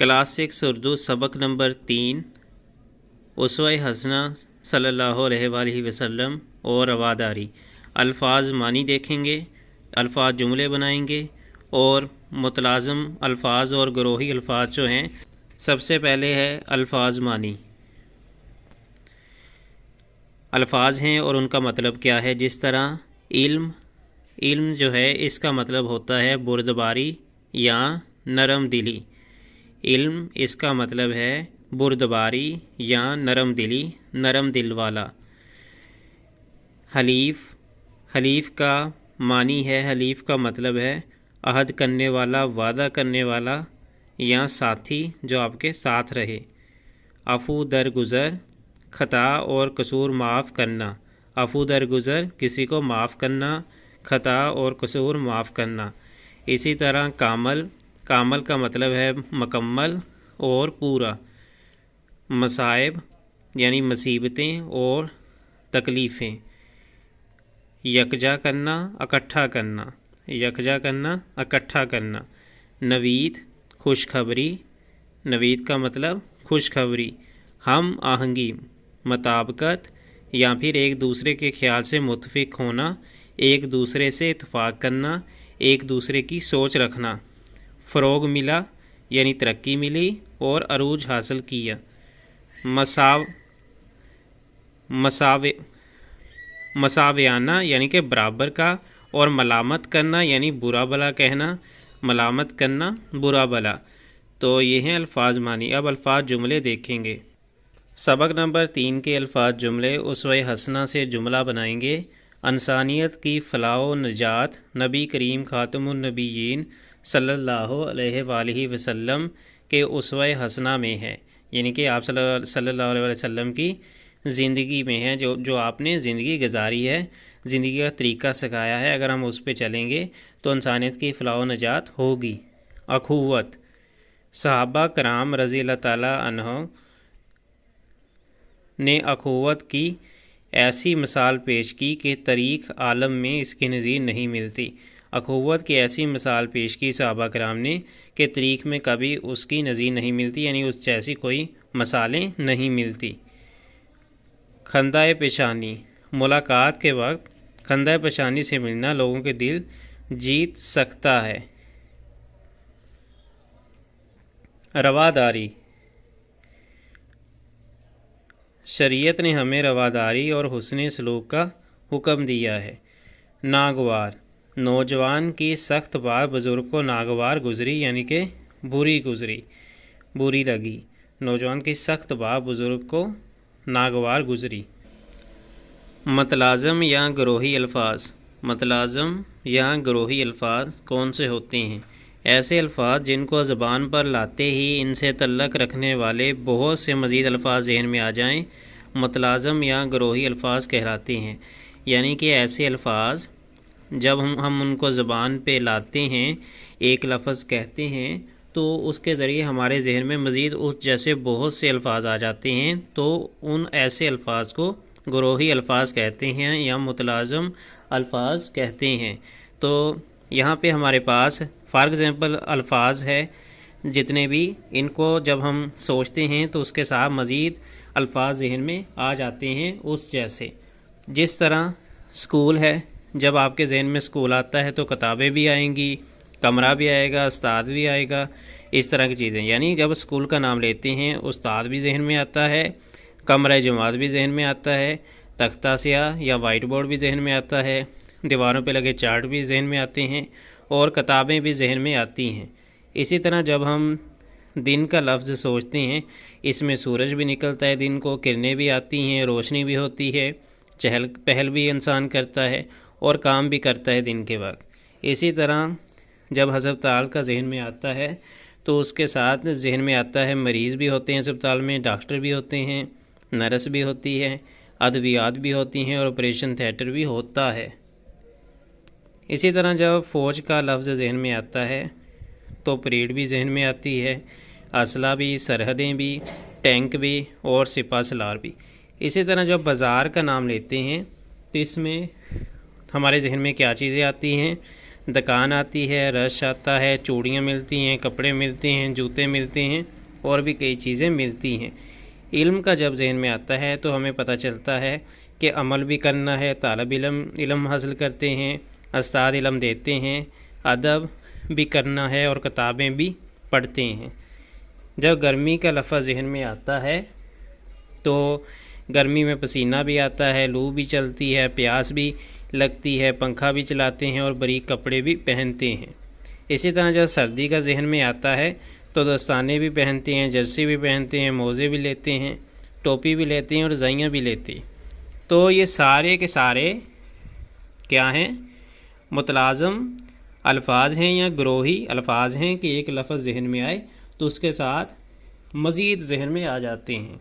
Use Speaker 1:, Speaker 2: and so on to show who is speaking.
Speaker 1: Class 6 Urdu سبق number 3 اسوہ حسنہ صلی اللہ علیہ وآلہ وسلم اور رواداری۔ الفاظ معنی دیکھیں گے، الفاظ جملے بنائیں گے اور متلازم الفاظ اور گروہی الفاظ جو ہیں۔ سب سے پہلے ہے الفاظ معنی۔ الفاظ ہیں اور ان کا مطلب کیا ہے، جس طرح علم جو ہے اس کا مطلب ہوتا ہے بردباری یا نرم دلی۔ علم اس کا مطلب ہے بردباری یا نرم دلی، نرم دل والا۔ حلیف کا معنی ہے، حلیف کا مطلب ہے عہد کرنے والا، وعدہ کرنے والا یا ساتھی جو آپ کے ساتھ رہے۔ عفو درگزر، خطا اور قصور معاف کرنا۔ عفو درگزر کسی کو معاف کرنا، خطا اور قصور معاف کرنا۔ اسی طرح کامل کا مطلب ہے مکمل اور پورا۔ مصائب یعنی مصیبتیں اور تکلیفیں۔ یکجا کرنا، اکٹھا کرنا، یکجا کرنا، اکٹھا کرنا۔ نوید خوشخبری، نوید کا مطلب خوشخبری۔ ہم آہنگی مطابقت یا پھر ایک دوسرے کے خیال سے متفق ہونا، ایک دوسرے سے اتفاق کرنا، ایک دوسرے کی سوچ رکھنا۔ فروغ ملا یعنی ترقی ملی اور عروج حاصل کیا۔ مساویانہ یعنی کہ برابر کا، اور ملامت کرنا یعنی برا بھلا کہنا، ملامت کرنا برا بھلا۔ تو یہ ہیں الفاظ معنی۔ اب الفاظ جملے دیکھیں گے۔ سبق نمبر 3 کے الفاظ جملے۔ اسوہ حسنہ سے جملہ بنائیں گے۔ انسانیت کی فلاح و نجات نبی کریم خاتم النبیین صلی اللہ علیہ وآلہ وسلم کے اسوہ حسنہ میں ہے، یعنی کہ آپ صلی اللہ علیہ وسلم کی زندگی میں ہے، جو آپ نے زندگی گزاری ہے، زندگی کا طریقہ سکھایا ہے۔ اگر ہم اس پہ چلیں گے تو انسانیت کی فلاح و نجات ہوگی۔ اخوت، صحابہ کرام رضی اللہ تعالیٰ عنہ نے اخوت کی ایسی مثال پیش کی کہ تاریخ عالم میں اس کی نظیر نہیں ملتی۔ اخوت کی ایسی مثال پیش کی صحابہ کرام نے کہ تاریخ میں کبھی اس کی نظیر نہیں ملتی، یعنی اس جیسی کوئی مثالیں نہیں ملتی۔ خندۂ پیشانی، ملاقات کے وقت خندۂ پیشانی سے ملنا لوگوں کے دل جیت سکتا ہے۔ رواداری، شریعت نے ہمیں رواداری اور حسن سلوک کا حکم دیا ہے۔ ناگوار، نوجوان کی سخت بات بزرگ کو ناگوار گزری، یعنی کہ بری لگی۔ نوجوان کی سخت بات بزرگ کو ناگوار گزری۔ متلازم یا گروہی الفاظ۔ متلازم یا گروہی الفاظ کون سے ہوتے ہیں؟ ایسے الفاظ جن کو زبان پر لاتے ہی ان سے تعلق رکھنے والے بہت سے مزید الفاظ ذہن میں آ جائیں، متلازم یا گروہی الفاظ کہلاتے ہیں۔ یعنی کہ ایسے الفاظ جب ہم ان کو زبان پہ لاتے ہیں، ایک لفظ کہتے ہیں تو اس کے ذریعے ہمارے ذہن میں مزید اس جیسے بہت سے الفاظ آ جاتے ہیں، تو ان ایسے الفاظ کو گروہی الفاظ کہتے ہیں یا متلازم الفاظ کہتے ہیں۔ تو یہاں پہ ہمارے پاس فار ایگزامپل الفاظ ہے جتنے بھی، ان کو جب ہم سوچتے ہیں تو اس کے ساتھ مزید الفاظ ذہن میں آ جاتے ہیں اس جیسے۔ جس طرح اسکول ہے، جب آپ کے ذہن میں اسکول آتا ہے تو کتابیں بھی آئیں گی، کمرہ بھی آئے گا، استاد بھی آئے گا، اس طرح کی چیزیں۔ یعنی جب اسکول کا نام لیتے ہیں استاد بھی ذہن میں آتا ہے، کمرہ جماعت بھی ذہن میں آتا ہے، تختہ سیاہ یا وائٹ بورڈ بھی ذہن میں آتا ہے، دیواروں پہ لگے چارٹ بھی ذہن میں آتے ہیں اور کتابیں بھی ذہن میں آتی ہیں۔ اسی طرح جب ہم دن کا لفظ سوچتے ہیں، اس میں سورج بھی نکلتا ہے، دن کو کرنیں بھی آتی ہیں، روشنی بھی ہوتی ہے، چہل پہل بھی انسان کرتا ہے اور کام بھی کرتا ہے دن کے وقت۔ اسی طرح جب ہسپتال کا ذہن میں آتا ہے تو اس کے ساتھ ذہن میں آتا ہے مریض بھی ہوتے ہیں ہسپتال میں، ڈاکٹر بھی ہوتے ہیں، نرس بھی ہوتی ہے، ادویات بھی ہوتی ہیں اور آپریشن تھیٹر بھی ہوتا ہے۔ اسی طرح جب فوج کا لفظ ذہن میں آتا ہے تو پریڈ بھی ذہن میں آتی ہے، اسلحہ بھی، سرحدیں بھی، ٹینک بھی اور سپہ سالار بھی۔ اسی طرح جب بازار کا نام لیتے ہیں تو اس میں ہمارے ذہن میں کیا چیزیں آتی ہیں؟ دکان آتی ہے، رش آتا ہے، چوڑیاں ملتی ہیں، کپڑے ملتے ہیں، جوتے ملتے ہیں اور بھی کئی چیزیں ملتی ہیں۔ علم کا جب ذہن میں آتا ہے تو ہمیں پتہ چلتا ہے کہ عمل بھی کرنا ہے، طالب علم حاصل کرتے ہیں، استاد علم دیتے ہیں، ادب بھی کرنا ہے اور کتابیں بھی پڑھتے ہیں۔ جب گرمی کا لفظ ذہن میں آتا ہے تو گرمی میں پسینہ بھی آتا ہے، لو بھی چلتی ہے، پیاس بھی لگتی ہے، پنکھا بھی چلاتے ہیں اور باریک کپڑے بھی پہنتے ہیں۔ اسی طرح جب سردی کا ذہن میں آتا ہے تو دستانے بھی پہنتے ہیں، جرسی بھی پہنتے ہیں، موزے بھی لیتے ہیں، ٹوپی بھی لیتے ہیں اور رضائیاں بھی لیتے ہیں۔ تو یہ سارے کے سارے کیا ہیں؟ متلازم الفاظ ہیں یا گروہی الفاظ ہیں کہ ایک لفظ ذہن میں آئے تو اس کے ساتھ مزید ذہن میں آ جاتے ہیں۔